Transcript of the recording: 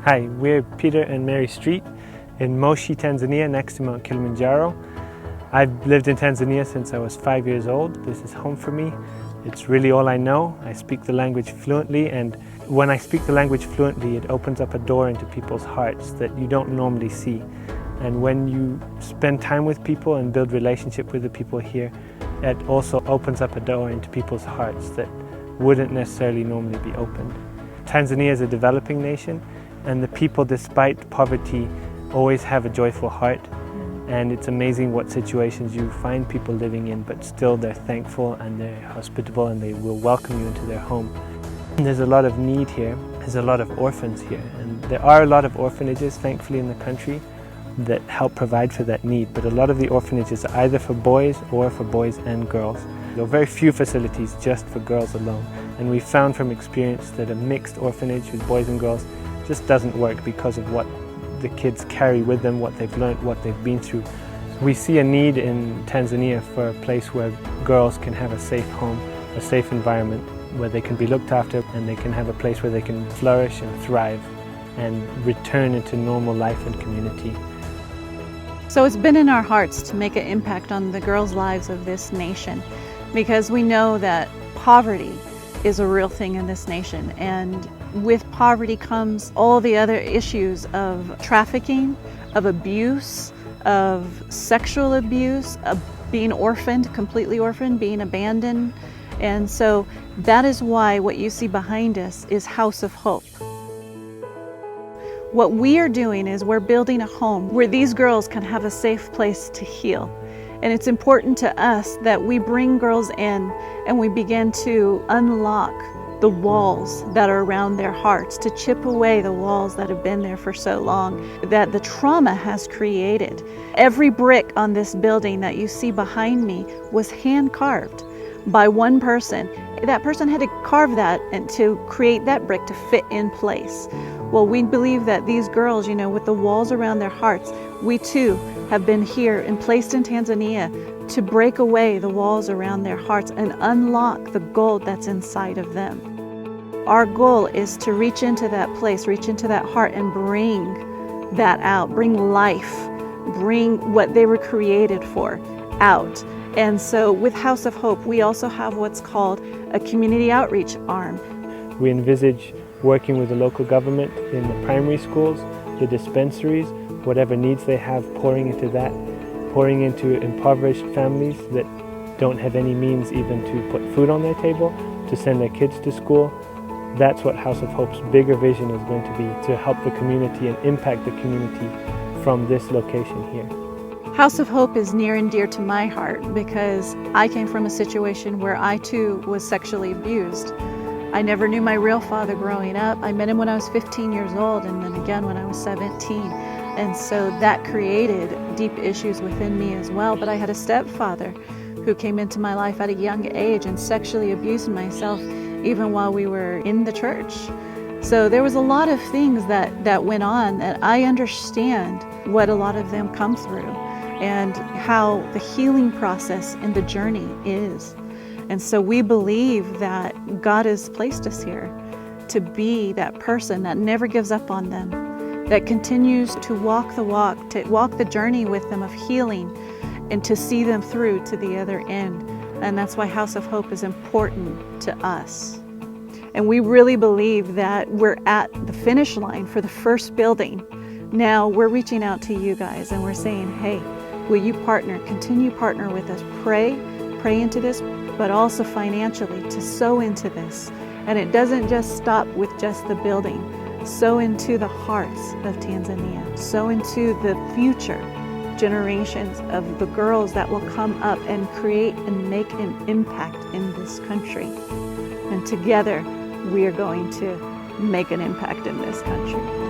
Hi, we're Peter and Mary Street in Moshi, Tanzania, next to Mount Kilimanjaro. I've lived in Tanzania since I was 5 years old. This is home for me. It's really all I know. I speak the language fluently, and when I speak the language fluently, it opens up a door into people's hearts that you don't normally see. And when you spend time with people and build relationship with the people here, it also opens up a door into people's hearts that wouldn't necessarily normally be opened. Tanzania is a developing nation, and the people, despite poverty, always have a joyful heart. And it's amazing what situations you find people living in, but still they're thankful and they're hospitable and they will welcome you into their home. And there's a lot of need here. There's a lot of orphans here, and there are a lot of orphanages, thankfully, in the country that help provide for that need. But a lot of the orphanages are either for boys or for boys and girls. There are very few facilities just for girls alone. And we found from experience that a mixed orphanage with boys and girls just doesn't work because of what the kids carry with them, what they've learned, what they've been through. We see a need in Tanzania for a place where girls can have a safe home, a safe environment, where they can be looked after and they can have a place where they can flourish and thrive and return into normal life and community. So it's been in our hearts to make an impact on the girls' lives of this nation, because we know that poverty is a real thing in this nation, and with poverty comes all the other issues of trafficking, of abuse, of sexual abuse, of being orphaned, completely orphaned, being abandoned. And so that is why what you see behind us is House of Hope. What we are doing is we're building a home where these girls can have a safe place to heal. And it's important to us that we bring girls in and we begin to unlock the walls that are around their hearts, to chip away the walls that have been there for so long, that the trauma has created. Every brick on this building that you see behind me was hand carved by one person. That person had to carve that and to create that brick to fit in place. Well, we believe that these girls, with the walls around their hearts, we too have been here and placed in Tanzania to break away the walls around their hearts and unlock the gold that's inside of them. Our goal is to reach into that place, reach into that heart and bring that out, bring life, bring what they were created for out. And so with House of Hope, we also have what's called a community outreach arm. We envisage working with the local government in the primary schools, the dispensaries, whatever needs they have, pouring into that, pouring into impoverished families that don't have any means even to put food on their table, to send their kids to school. That's what House of Hope's bigger vision is going to be, to help the community and impact the community from this location here. House of Hope is near and dear to my heart because I came from a situation where I too was sexually abused. I never knew my real father growing up. I met him when I was 15 years old and then again when I was 17. And so that created deep issues within me as well. But I had a stepfather who came into my life at a young age and sexually abused myself even while we were in the church. So there was a lot of things that went on that I understand what a lot of them come through and how the healing process and the journey is. And so we believe that God has placed us here to be that person that never gives up on them, that continues to walk the walk, to walk the journey with them of healing and to see them through to the other end. And that's why House of Hope is important to us. And we really believe that we're at the finish line for the first building. Now we're reaching out to you guys and we're saying, hey, will you continue partner with us, pray into this, but also financially to sow into this. And it doesn't just stop with just the building. Sow into the hearts of Tanzania. Sow into the future generations of the girls that will come up and create and make an impact in this country. And together, we are going to make an impact in this country.